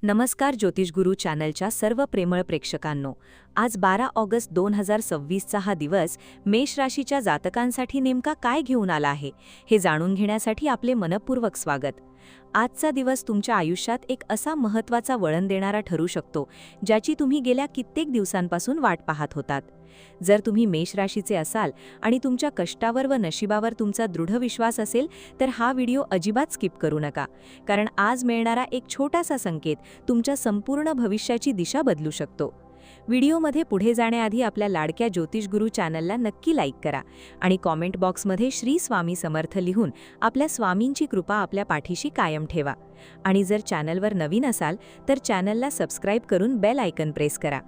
नमस्कार ज्योतिषगुरू चॅनलच्या सर्व प्रेमळ प्रेक्षकांनो. आज 12 ऑगस्ट 2026चा हा दिवस मेष राशीच्या जातकांसाठी नेमका काय घेऊन आला आहे हे जाणून घेण्यासाठी आपले मनपूर्वक स्वागत. आजचा दिवस तुमच्या आयुष्यात एक असा महत्त्वाचा वळण देणारा ठरू शकतो ज्याची तुम्ही गेल्या कित्येक दिवसांपासून वाट पाहत होतात. जर तुम्ही मेष राशीचे असाल आणि तुमच्या कष्टावर व नशिबावर तुमचा दृढ विश्वास असेल तर हा व्हिडिओ अजिबात स्किप करू नका, कारण आज मिळणारा एक छोटासा संकेत तुमच्या संपूर्ण भविष्याची दिशा बदलू शकतो. व्हिडिओमध्ये पुढे जाण्याआधी आपल्या लाडक्या ज्योतिषगुरू चॅनलला नक्की लाईक करा आणि कॉमेंट बॉक्समध्ये श्री स्वामी समर्थ लिहून आपल्या स्वामींची कृपा आपल्या पाठीशी कायम ठेवा. आणि जर चॅनलवर नवीन असाल तर चॅनलला सबस्क्राईब करून बेल आयकन प्रेस करा.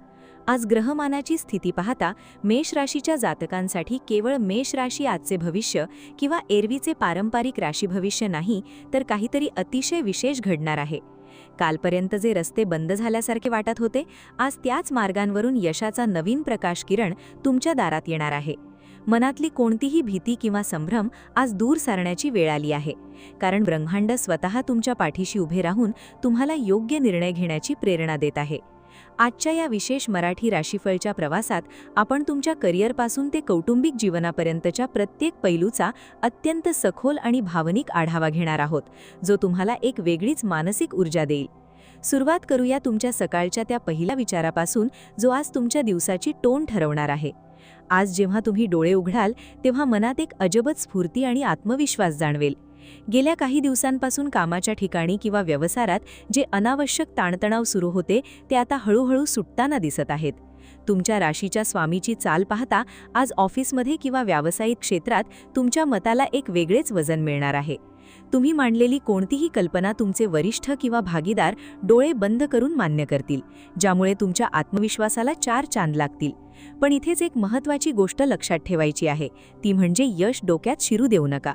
आज ग्रहमानाची स्थिती पाहता मेष राशीच्या जातकांसाठी केवळ मेष राशी आजचे भविष्य किंवा एरवीचे पारंपरिक राशी भविष्य नाही, तर काहीतरी अतिशय विशेष घडणार आहे. कालपर्यंत जे रस्ते बंद झाल्यासारखे वाटत होते, आज त्याच मार्गांवरून यशाचा नवीन प्रकाश किरण तुमच्या दारात येणार आहे. मनातली कोणतीही भीती किंवा संभ्रम आज दूर सारण्याची वेळ आली आहे, कारण ब्रह्मांड स्वतः तुमच्या पाठीशी उभे राहून तुम्हाला योग्य निर्णय घेण्याची प्रेरणा देत आहे. आजच्या या विशेष मराठी राशीफळच्या प्रवासात आपण तुमच्या करिअरपासून ते कौटुंबिक जीवनापर्यंतच्या प्रत्येक पैलूचा अत्यंत सखोल आणि भावनिक आढावा घेणार आहोत, जो तुम्हाला एक वेगळीच मानसिक ऊर्जा देईल. सुरुवात करूया तुमच्या सकाळच्या त्या पहिल्या विचारापासून, जो आज तुमच्या दिवसाची टोन ठरवणार आहे. आज जेव्हा तुम्ही डोळे उघडाल तेव्हा मनात एक अजबच स्फूर्ती आणि आत्मविश्वास जाणवेल. गेल्या काही दिवसांपासून कामाच्या ठिकाणी किंवा व्यवसायात जे अनावश्यक ताणतणाव सुरू होते ते आता हळूहळू सुटताना दिसत आहेत. तुमच्या राशीच्या स्वामीची चाल पाहता आज ऑफिसमध्ये किंवा व्यावसायिक क्षेत्रात तुमच्या मताला एक वेगळेच वजन मिळणार आहे. तुम्ही मांडलेली कोणतीही कल्पना तुमचे वरिष्ठ किंवा भागीदार डोळे बंद करून मान्य करतील, ज्यामुळे तुमच्या आत्मविश्वासाला 4 चांद लागतील. पण इथेच एक महत्त्वाची गोष्ट लक्षात ठेवायची आहे, ती म्हणजे यश डोक्यात शिरू देऊ नका.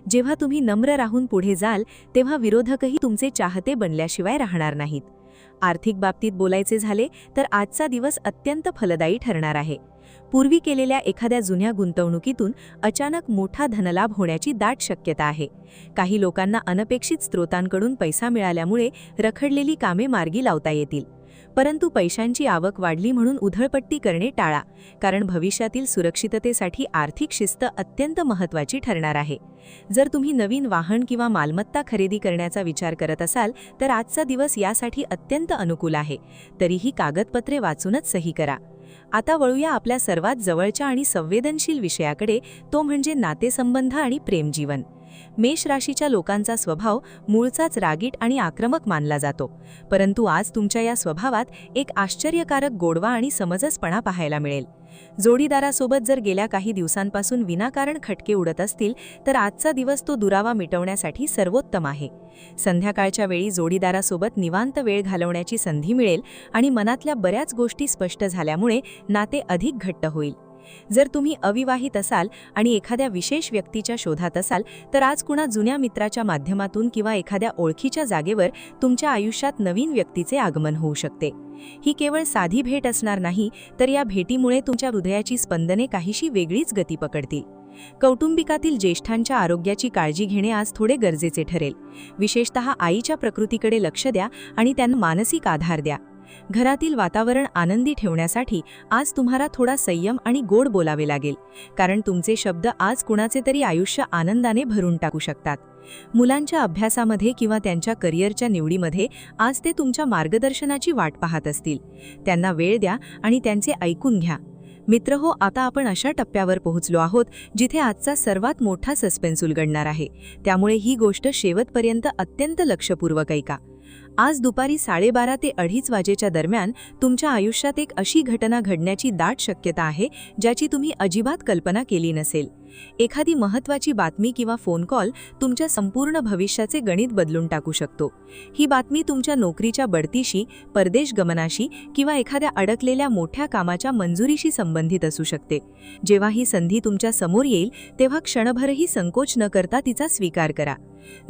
जेव्हा तुम्ही नम्र राहून पुढे जाल तेव्हा विरोधकही तुमचे चाहते बनल्याशिवाय राहणार नाहीत. आर्थिक बाबतीत बोलायचे झाले तर आजचा दिवस अत्यंत फलदायी ठरणार आहे. पूर्वी केलेल्या एखाद्या जुन्या गुंतवणुकीतून अचानक मोठा धनलाभ होण्याची दाट शक्यता आहे. काही लोकांना अनपेक्षित स्रोतांकडून पैसा मिळाल्यामुळे रखडलेली कामे मार्गी लावता येतील. परंतु पैशांची आवक वाढली म्हणून उधळपट्टी करणे टाळा, कारण भविष्यातील सुरक्षिततेसाठी आर्थिक शिस्त अत्यंत महत्त्वाची ठरणार आहे. जर तुम्ही नवीन वाहन किंवा मालमत्ता खरेदी करण्याचा विचार करत असाल तर आजचा दिवस यासाठी अत्यंत अनुकूल आहे. तरीही कागदपत्रे वाचूनच सही करा. आता वळूया आपल्या सर्वात जवळच्या आणि संवेदनशील विषयाकडे, तो म्हणजे नातेसंबंध आणि प्रेमजीवन. मेष राशीच्या लोकांचा स्वभाव मूळचाच रागीट आणि आक्रमक मानला जातो, परंतु आज तुमच्या या स्वभावात एक आश्चर्यकारक गोडवा आणि समंजसपणा पाहायला मिळेल. जोडीदारासोबत जर गेल्या काही दिवसांपासून विनाकारण खटके उडत असतील तर आजचा दिवस तो दुरावा मिटवण्यासाठी सर्वोत्तम आहे. संध्याकाळच्या वेळी जोडीदारासोबत निवांत वेळ घालवण्याची संधी मिळेल आणि मनातल्या बऱ्याच गोष्टी स्पष्ट झाल्यामुळे नाते अधिक घट्ट होईल. जर तुम्ही अविवाहित असाल आणि एखाद्या विशेष व्यक्तीच्या शोधात असाल तर आज कुणा जुन्या मित्राच्या माध्यमातून किंवा एखाद्या ओळखीच्या जागेवर तुमच्या आयुष्यात नवीन व्यक्तीचे आगमन होऊ शकते. ही केवळ साधी भेट असणार नाही, तर या भेटीमुळे तुमच्या हृदयाची स्पंदने काहीशी वेगळीच गती पकडतील. कौटुंबिकातील ज्येष्ठांच्या आरोग्याची काळजी घेणे आज थोडे गरजेचे ठरेल. विशेषतः आईच्या प्रकृतीकडे लक्ष द्या आणि त्यांना मानसिक आधार द्या. घरातील वातावरण आनंदी ठेवण्यासाठी आज तुम्हाला थोडा संयम आणि गोड बोलावे लागेल, कारण तुमचे शब्द आज कुणाचे तरी आयुष्य आनंदाने भरून टाकू शकतात. मुलांच्या अभ्यासामध्ये किंवा त्यांच्या करिअरच्या निवडीमध्ये आज ते तुमच्या मार्गदर्शनाची वाट पाहत असतील. त्यांना वेळ द्या आणि त्यांचे ऐकून घ्या. मित्रहो, आता आपण अशा टप्प्यावर पोहोचलो आहोत जिथे आजचा सर्वात मोठा सस्पेन्स उलगडणार आहे, त्यामुळे ही गोष्ट शेवटपर्यंत अत्यंत लक्षपूर्वक ऐका. आज दुपारी 12:30 ते 2:30 वाजेच्या दरम्यान तुमच्या आयुष्यात एक अशी घटना घडण्याची दाट शक्यता आहे ज्याची तुम्ही अजिबात कल्पना केली नसेल. एखादी महत्त्वाची बातमी किंवा फोन कॉल तुमच्या संपूर्ण भविष्याचे गणित बदलून टाकू शकतो. ही बातमी तुमच्या नोकरीच्या बढतीशी, परदेश गमनाशी किंवा एखाद्या अडकलेल्या मोठ्या कामाच्या मंजुरीशी संबंधित असू शकते. जेव्हा ही संधी तुमच्या समोर येईल तेव्हा क्षणभरही संकोच न करता तिचा स्वीकार करा.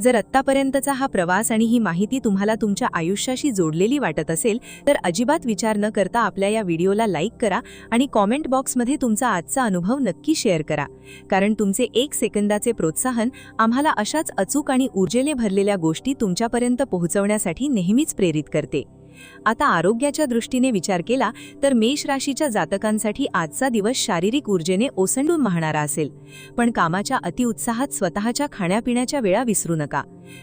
जर आत्तापर्यंतचा हा प्रवास आणि ही माहिती तुम्हाला तुमच्या आयुष्याशी जोडलेली वाटत असेल तर अजिबात विचार न करता आपल्या या व्हिडिओला लाईक करा आणि कॉमेंट बॉक्समध्ये तुमचा आजचा अनुभव नक्की शेअर करा, कारण तुमचे 1 सेकंदाचे प्रोत्साहन आम्हाला अशाच अचूक आणि ऊर्जेने भरलेल्या गोष्टी तुमच्यापर्यंत पोहोचवण्यासाठी नेहमीच प्रेरित करते. आता आरोग्याच्या दृष्टीने विचार केला तर मेष राशीच्या जातकांसाठी आजचा दिवस शारीरिक ऊर्जेने ओसंडून वाहणारा असेल. पण कामाच्या अतिउत्साहात स्वतःच्या खाण्यापिण्याच्या वेळा विसरू नका.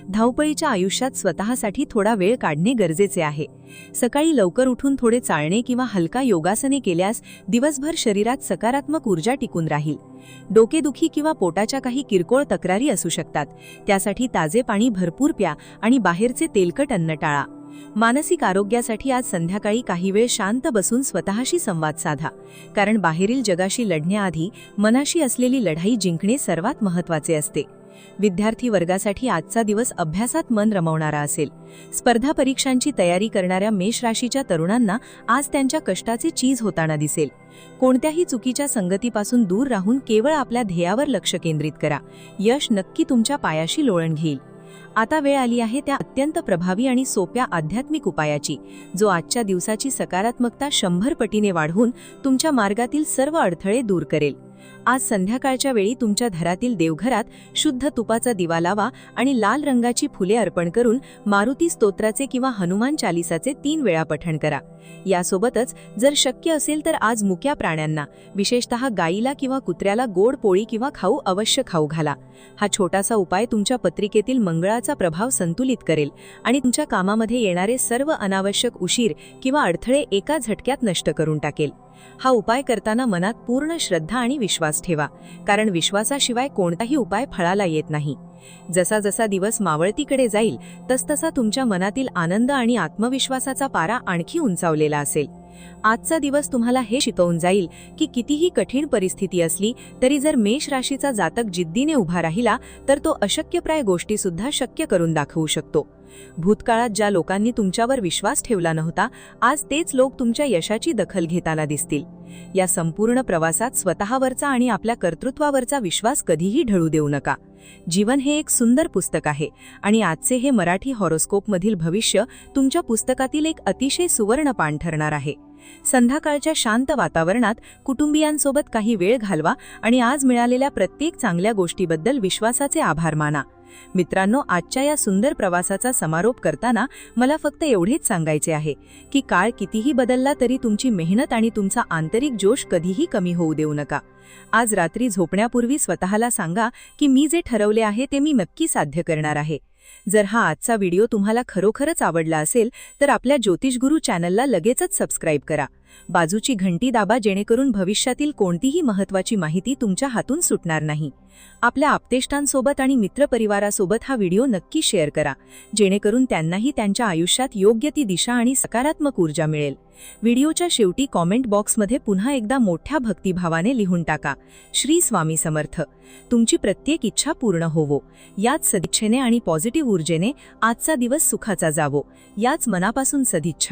धावपळीच्या आयुष्यात स्वतःसाठी थोडा वेळ काढणे गरजेचे आहे. सकाळी लवकर उठून थोडे चालणे किंवा हलका योगासने केल्यास दिवसभर शरीरात सकारात्मक ऊर्जा टिकून राहील. डोकेदुखी किंवा पोटाच्या काही किरकोळ तक्रारी असू शकतात, त्यासाठी ताजे पाणी भरपूर प्या आणि बाहेरचे तेलकट अन्न टाळा. मानसिक आरोग्यासाठी आज संध्याकाळी काही वेळ शांत बसून स्वतःशी संवाद साधा, कारण बाहेरील जगाशी लढण्याआधी मनाशी असलेली लढाई जिंकणे सर्वात महत्त्वाचे असते. विद्यार्थी वर्गासाठी आजचा दिवस अभ्यासात मन रमवणारा असेल. स्पर्धा परीक्षांची तयारी करणाऱ्या मेष राशीच्या तरुणांना आज त्यांच्या कष्टाचे चीज होताना दिसेल. कोणत्याही चुकीच्या संगतीपासून दूर राहून केवळ आपल्या ध्येयावर लक्ष केंद्रित करा. यश नक्की तुमच्या पायाशी लोळण घेईल. आता वेळ आली आहे त्या अत्यंत प्रभावी आणि सोप्या आध्यात्मिक उपायाची, जो आजच्या दिवसाची सकारात्मकता 100 पटीने वाढवून तुमच्या मार्गातील सर्व अडथळे दूर करेल. आज संध्याकाळच्या वेळी तुमच्या घरातील देवघरात शुद्ध तुपाचा दिवा लावा आणि लाल रंगाची फुले अर्पण करून मारुती स्तोत्राचे किंवा हनुमान चालीसाचे 3 वेळा पठण करा. यासोबतच जर शक्य असेल तर आज मुक्या प्राण्यांना, विशेषतः गाईला किंवा कुत्र्याला गोड पोळी किंवा खाऊ अवश्य खाऊ घाला. हा छोटासा उपाय तुमच्या पत्रिकेतील मंगळाचा प्रभाव संतुलित करेल आणि तुमच्या कामामध्ये येणारे सर्व अनावश्यक उशीर किंवा अडथळे एका झटक्यात नष्ट करून टाकेल. हा उपाय करताना मनात पूर्ण श्रद्धा आणि विश्वास ठेवा, कारण विश्वासाशिवाय कोणताही उपाय फळाला येत नाही. जसा जसा दिवस मावळतीकडे जाईल तसतसा तुमच्या मनातील आनंद आणि आत्मविश्वासाचा पारा आणखी उंचावलेला असेल. आजचा दिवस तुम्हाला हे शिकवून जाईल की कितीही कठीण परिस्थिती असली तरी जर मेष राशीचा जातक जिद्दीने उभा राहिला तर तो अशक्यप्राय गोष्टीसुद्धा शक्य करून दाखवू शकतो. भूतकाळात ज्या लोकांनी तुमच्यावर विश्वास ठेवला नव्हता, आज तेच लोक तुमच्या यशाची दखल घेताना दिसतील. या संपूर्ण प्रवासात स्वतःवरचा आणि आपल्या कर्तृत्वावरचा विश्वास कधीही ढळू देऊ नका. जीवन हे एक सुंदर पुस्तक आहे आणि आजचे हे मराठी हॉरोस्कोपमधील भविष्य तुमच्या पुस्तकातील एक अतिशय सुवर्ण पान ठरणार आहे. संध्याकाळच्या शांत वातावरणात कुटुंबियांसोबत काही वेळ घालवा आणि आज मिळालेल्या प्रत्येक चांगल्या गोष्टीबद्दल विश्वासाचे आभार माना. मित्रांनो, आजच्या या सुंदर प्रवासाचा समारोप करताना मला फक्त एवढेच सांगायचे आहे की काळ कितीही बदलला तरी तुमची मेहनत आणि तुमचा आंतरिक जोश कधीही कमी होऊ देऊ नका. आज रात्री झोपण्यापूर्वी स्वतःला सांगा की मी जे ठरवले आहे ते मी नक्की साध्य करणार आहे. जर हा आजचा व्हिडिओ तुम्हाला खरोखरच आवडला असेल तर आपल्या ज्योतिषगुरू चॅनलला लगेचच सबस्क्राईब करा. बाजूची घंटी दाबा, जेणेकरून भविष्यातील कोणतीही महत्त्वाची माहिती तुमच्या हातून सुटणार नाही. आपल्या आप्तेष्टांसोबत आणि मित्रपरिवारासोबत हा व्हिडिओ नक्की शेअर करा, जेणेकरून त्यांनाही त्यांच्या आयुष्यात योग्य ती दिशा आणि सकारात्मक ऊर्जा मिळेल. व्हिडिओच्या शेवटी कॉमेंट बॉक्समध्ये पुन्हा एकदा मोठ्या भक्तिभावाने लिहून टाका, श्री स्वामी समर्थ. तुमची प्रत्येक इच्छा पूर्ण होवो. याच सदिच्छेने आणि पॉझिटिव्ह ऊर्जेने आजचा दिवस सुखाचा जावो. याच मनापासून सदिच्छा.